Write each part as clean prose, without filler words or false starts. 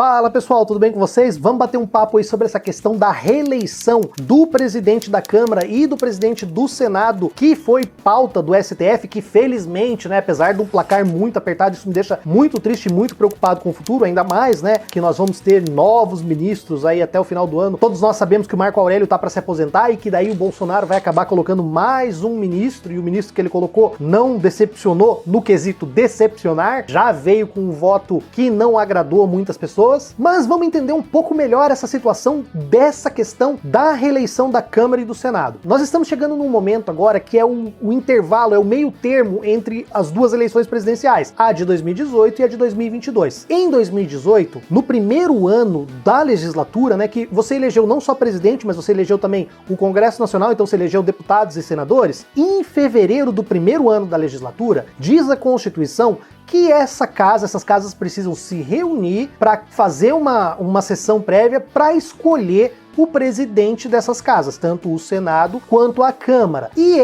Fala pessoal, tudo bem com vocês? Vamos bater um papo aí sobre essa questão da reeleição do presidente da Câmara e do presidente do Senado, que foi pauta do STF, que felizmente, né, apesar de um placar muito apertado, isso me deixa muito triste e muito preocupado com o futuro, ainda mais, né, que nós vamos ter novos ministros aí até o final do ano. Todos nós sabemos que o Marco Aurélio tá para se aposentar e que daí o Bolsonaro vai acabar colocando mais um ministro, e o ministro que ele colocou não decepcionou no quesito decepcionar, já veio com um voto que não agradou muitas pessoas. Mas vamos entender um pouco melhor essa situação dessa questão da reeleição da Câmara e do Senado. Nós estamos chegando num momento agora que é o intervalo, é o meio termo entre as duas eleições presidenciais, a de 2018 e a de 2022. Em 2018, no primeiro ano da legislatura, né, que você elegeu não só presidente, mas você elegeu também o Congresso Nacional, então você elegeu deputados e senadores, em fevereiro do primeiro ano da legislatura, diz a Constituição que essas casas precisam se reunir para fazer uma sessão prévia para escolher o presidente dessas casas, tanto o Senado quanto a Câmara. E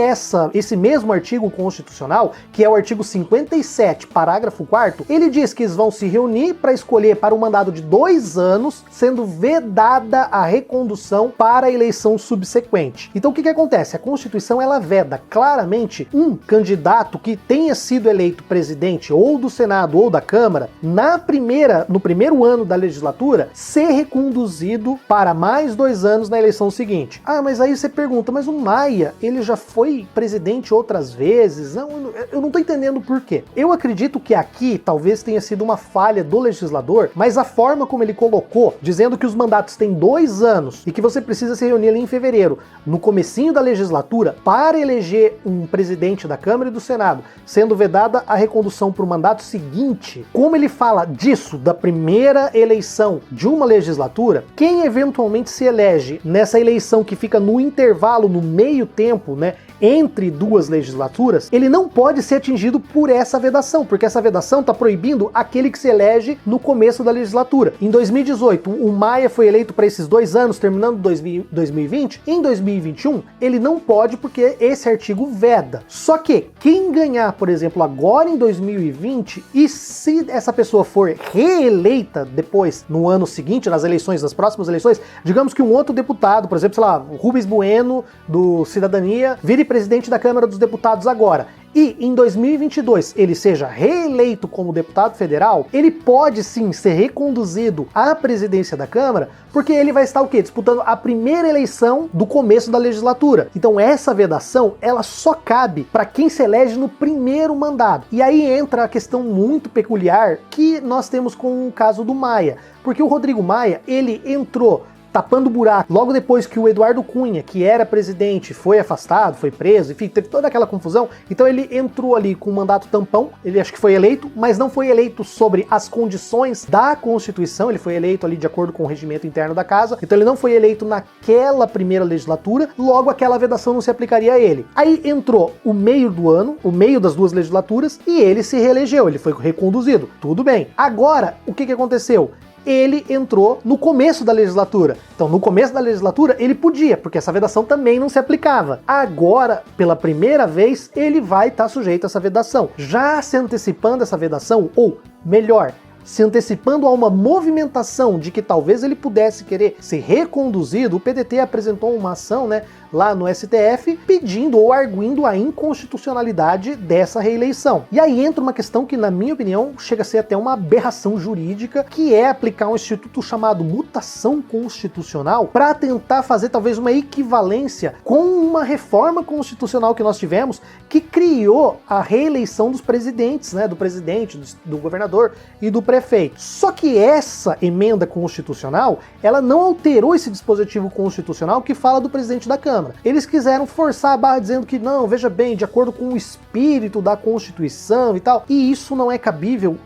esse mesmo artigo constitucional, que é o artigo 57, parágrafo 4º, ele diz que eles vão se reunir para escolher para um mandato de 2 anos, sendo vedada a recondução para a eleição subsequente. Então o que acontece? A Constituição ela veda claramente um candidato que tenha sido eleito presidente ou do Senado ou da Câmara no primeiro ano da legislatura ser reconduzido para mais 2 anos na eleição seguinte. Ah, mas aí você pergunta, mas o Maia, ele já foi presidente outras vezes? Não, eu não tô entendendo por quê. Eu acredito que aqui talvez tenha sido uma falha do legislador, mas a forma como ele colocou, dizendo que os mandatos têm 2 anos e que você precisa se reunir ali em fevereiro, no comecinho da legislatura, para eleger um presidente da Câmara e do Senado, sendo vedada a recondução para o mandato seguinte, como ele fala disso, da primeira eleição de uma legislatura, quem eventualmente se elege nessa eleição que fica no intervalo, no meio tempo, né, entre duas legislaturas, ele não pode ser atingido por essa vedação, porque essa vedação está proibindo aquele que se elege no começo da legislatura. Em 2018, o Maia foi eleito para esses 2 anos, terminando 2020. Em 2021, ele não pode porque esse artigo veda. Só que quem ganhar, por exemplo, agora em 2020, e se essa pessoa for reeleita depois, no ano seguinte, nas próximas eleições, digamos que um outro deputado, por exemplo, sei lá, o Rubens Bueno, do Cidadania, vire presidente da Câmara dos Deputados agora, e em 2022 ele seja reeleito como deputado federal, ele pode sim ser reconduzido à presidência da Câmara, porque ele vai estar o quê? Disputando a primeira eleição do começo da legislatura. Então essa vedação, ela só cabe para quem se elege no primeiro mandato. E aí entra a questão muito peculiar que nós temos com o caso do Maia, porque o Rodrigo Maia, ele entrou tapando buraco logo depois que o Eduardo Cunha, que era presidente, foi afastado, foi preso, enfim, teve toda aquela confusão. Então ele entrou ali com um mandato tampão, ele acho que foi eleito, mas não foi eleito sobre as condições da Constituição, ele foi eleito ali de acordo com o regimento interno da casa, então ele não foi eleito naquela primeira legislatura, logo aquela vedação não se aplicaria a ele. Aí entrou o meio do ano, o meio das duas legislaturas, e ele se reelegeu, ele foi reconduzido, tudo bem. Agora, o que aconteceu? Ele entrou no começo da legislatura. Então, no começo da legislatura, ele podia, porque essa vedação também não se aplicava. Agora, pela primeira vez, ele vai estar sujeito a essa vedação. Já se antecipando essa vedação, ou melhor, se antecipando a uma movimentação de que talvez ele pudesse querer ser reconduzido, o PDT apresentou uma ação, né, lá no STF, pedindo ou arguindo a inconstitucionalidade dessa reeleição. E aí entra uma questão que, na minha opinião, chega a ser até uma aberração jurídica, que é aplicar um instituto chamado mutação constitucional para tentar fazer talvez uma equivalência com uma reforma constitucional que nós tivemos, que criou a reeleição dos presidentes, né, do presidente, do governador e do prefeito. Só que essa emenda constitucional, ela não alterou esse dispositivo constitucional que fala do presidente da Câmara. Eles quiseram forçar a barra dizendo que não, veja bem, de acordo com o espírito da Constituição e tal, e isso não é cabível.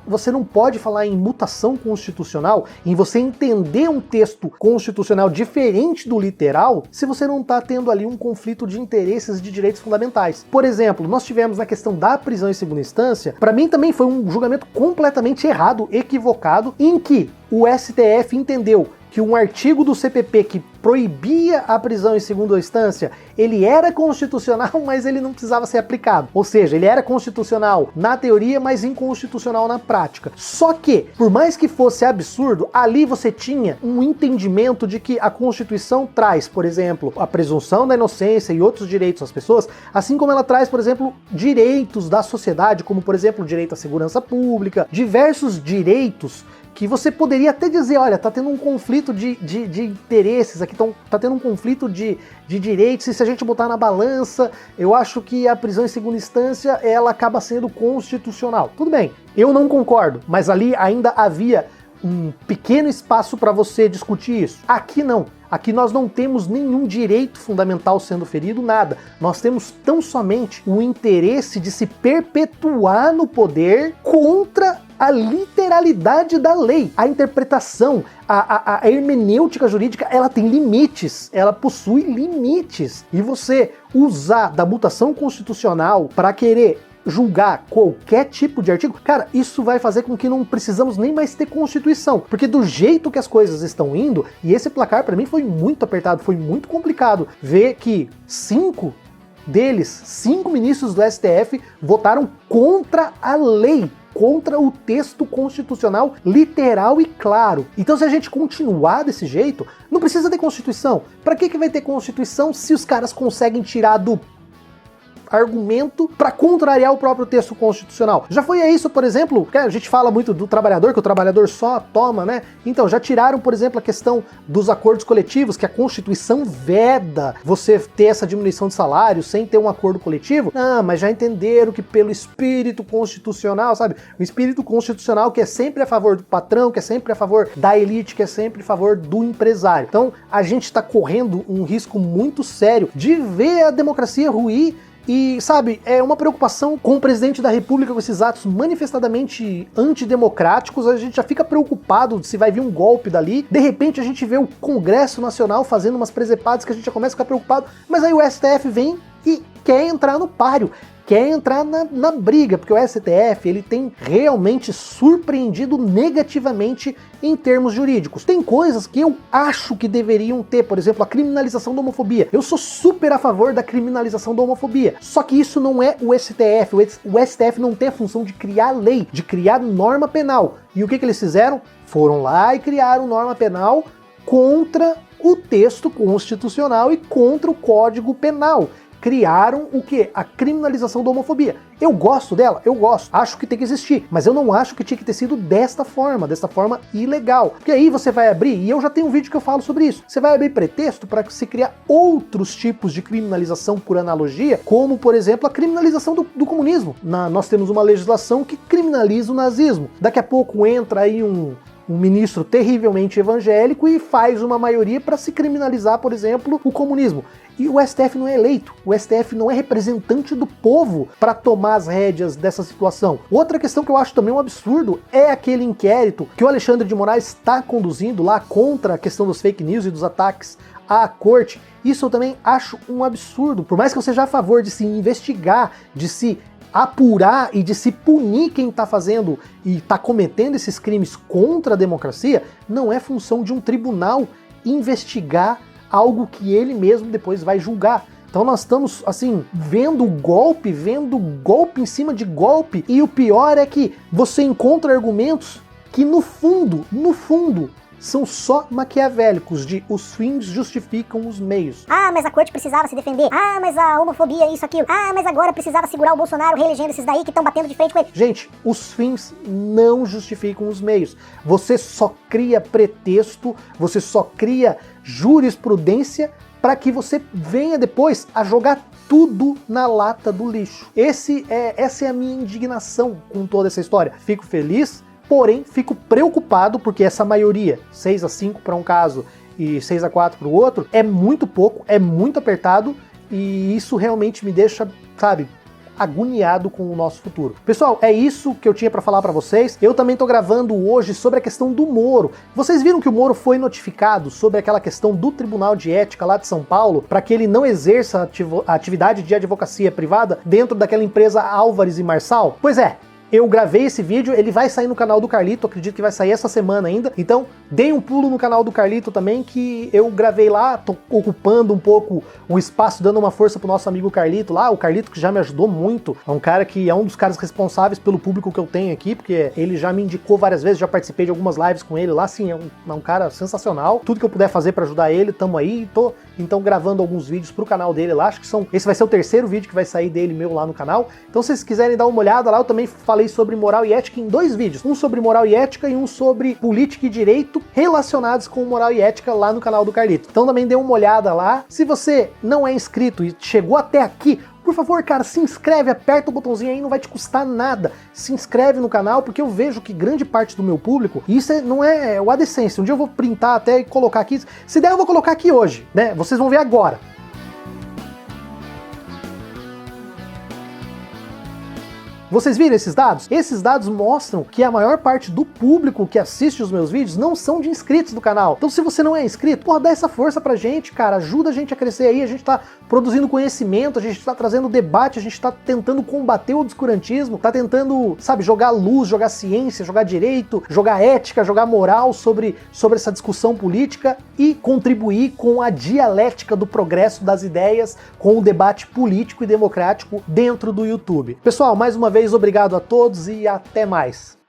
Você não pode falar em mutação constitucional, em você entender um texto constitucional diferente do literal, se você não está tendo ali um conflito de interesses de direitos fundamentais. Por exemplo, nós tivemos na questão da prisão em segunda instância, para mim também foi um julgamento completamente errado, equivocado, em que o STF entendeu que um artigo do CPP que proibia a prisão em segunda instância, ele era constitucional, mas ele não precisava ser aplicado. Ou seja, ele era constitucional na teoria, mas inconstitucional na prática. Só que, por mais que fosse absurdo, ali você tinha um entendimento de que a Constituição traz, por exemplo, a presunção da inocência e outros direitos às pessoas, assim como ela traz, por exemplo, direitos da sociedade, como, por exemplo, o direito à segurança pública, diversos direitos que você poderia até dizer, olha, tá tendo um conflito de interesses aqui, tá tendo um conflito de direitos, e se a gente botar na balança, eu acho que a prisão em segunda instância, ela acaba sendo constitucional. Tudo bem, eu não concordo, mas ali ainda havia um pequeno espaço para você discutir isso. Aqui não. Aqui nós não temos nenhum direito fundamental sendo ferido, nada. Nós temos tão somente o interesse de se perpetuar no poder contra a literalidade da lei. A interpretação, a hermenêutica jurídica, ela tem limites, ela possui limites. E você usar da mutação constitucional para querer julgar qualquer tipo de artigo, cara, isso vai fazer com que não precisamos nem mais ter Constituição, porque do jeito que as coisas estão indo, e esse placar para mim foi muito apertado, foi muito complicado ver que 5 ministros do STF votaram contra a lei, contra o texto constitucional literal e claro. Então, se a gente continuar desse jeito, não precisa ter Constituição. Para que vai ter Constituição se os caras conseguem tirar do argumento para contrariar o próprio texto constitucional? Já foi isso, por exemplo, que a gente fala muito do trabalhador, que o trabalhador só toma, né? Então, já tiraram, por exemplo, a questão dos acordos coletivos, que a Constituição veda você ter essa diminuição de salário sem ter um acordo coletivo. Ah, mas já entenderam que pelo espírito constitucional, sabe? O espírito constitucional que é sempre a favor do patrão, que é sempre a favor da elite, que é sempre a favor do empresário. Então, a gente está correndo um risco muito sério de ver a democracia ruir. E, sabe, é uma preocupação com o presidente da República, com esses atos manifestadamente antidemocráticos. A gente já fica preocupado se vai vir um golpe dali. De repente a gente vê o Congresso Nacional fazendo umas presepadas que a gente já começa a ficar preocupado. Mas aí o STF vem e quer entrar no páreo, quer entrar na briga, porque o STF ele tem realmente surpreendido negativamente em termos jurídicos. Tem coisas que eu acho que deveriam ter, por exemplo, a criminalização da homofobia. Eu sou super a favor da criminalização da homofobia, só que isso não é o STF. O STF não tem a função de criar lei, de criar norma penal. E o que eles fizeram? Foram lá e criaram norma penal contra o texto constitucional e contra o Código Penal. Criaram o quê? A criminalização da homofobia. Eu gosto dela? Eu gosto. Acho que tem que existir. Mas eu não acho que tinha que ter sido desta forma ilegal. Porque aí você vai abrir, e eu já tenho um vídeo que eu falo sobre isso, você vai abrir pretexto para se criar outros tipos de criminalização por analogia, como, por exemplo, a criminalização do comunismo. Nós temos uma legislação que criminaliza o nazismo. Daqui a pouco entra aí um ministro terrivelmente evangélico e faz uma maioria para se criminalizar, por exemplo, o comunismo. E o STF não é eleito, o STF não é representante do povo para tomar as rédeas dessa situação. Outra questão que eu acho também um absurdo é aquele inquérito que o Alexandre de Moraes está conduzindo lá contra a questão dos fake news e dos ataques à corte. Isso eu também acho um absurdo. Por mais que eu seja a favor de se investigar, de se apurar e de se punir quem está fazendo e está cometendo esses crimes contra a democracia, não é função de um tribunal investigar algo que ele mesmo depois vai julgar. Então nós estamos, assim, vendo golpe em cima de golpe, e o pior é que você encontra argumentos que no fundo, são só maquiavélicos, de os fins justificam os meios. Ah, mas a corte precisava se defender. Ah, mas a homofobia, isso, aquilo. Ah, mas agora precisava segurar o Bolsonaro reelegendo esses daí que estão batendo de frente com ele. Gente, os fins não justificam os meios. Você só cria pretexto, você só cria jurisprudência para que você venha depois a jogar tudo na lata do lixo. Essa é a minha indignação com toda essa história. Fico feliz, porém, fico preocupado porque essa maioria, 6-5 para um caso e 6-4 para o outro, é muito pouco, é muito apertado, e isso realmente me deixa, sabe, agoniado com o nosso futuro. Pessoal, é isso que eu tinha para falar para vocês. Eu também tô gravando hoje sobre a questão do Moro. Vocês viram que o Moro foi notificado sobre aquela questão do Tribunal de Ética lá de São Paulo, para que ele não exerça a atividade de advocacia privada dentro daquela empresa Álvares e Marçal? Pois é, eu gravei esse vídeo, ele vai sair no canal do Carlito, acredito que vai sair essa semana ainda, então deem um pulo no canal do Carlito também, que eu gravei lá, tô ocupando um pouco o espaço, dando uma força pro nosso amigo Carlito lá, o Carlito que já me ajudou muito, é um cara que é um dos caras responsáveis pelo público que eu tenho aqui, porque ele já me indicou várias vezes, já participei de algumas lives com ele lá, sim, é um cara sensacional, tudo que eu puder fazer pra ajudar ele, tamo aí, tô então gravando alguns vídeos pro canal dele lá, acho que esse vai ser o terceiro vídeo que vai sair dele meu lá no canal, então se vocês quiserem dar uma olhada lá, eu também falei sobre moral e ética em 2 vídeos, um sobre moral e ética e um sobre política e direito relacionados com moral e ética lá no canal do Carlito, então também dê uma olhada lá. Se você não é inscrito e chegou até aqui, por favor, cara, se inscreve, aperta o botãozinho aí, não vai te custar nada. Se inscreve no canal, porque eu vejo que grande parte do meu público, e isso não é o AdSense, um dia eu vou printar até e colocar aqui, se der eu vou colocar aqui hoje, né? Vocês vão ver agora. Vocês viram esses dados? Esses dados mostram que a maior parte do público que assiste os meus vídeos não são de inscritos do canal. Então se você não é inscrito, porra, dá essa força pra gente, cara, ajuda a gente a crescer aí, a gente tá produzindo conhecimento, a gente tá trazendo debate, a gente tá tentando combater o obscurantismo, tá tentando, sabe, jogar luz, jogar ciência, jogar direito, jogar ética, jogar moral sobre essa discussão política e contribuir com a dialética do progresso das ideias, com o debate político e democrático dentro do YouTube. Pessoal, mais uma vez, obrigado a todos e até mais.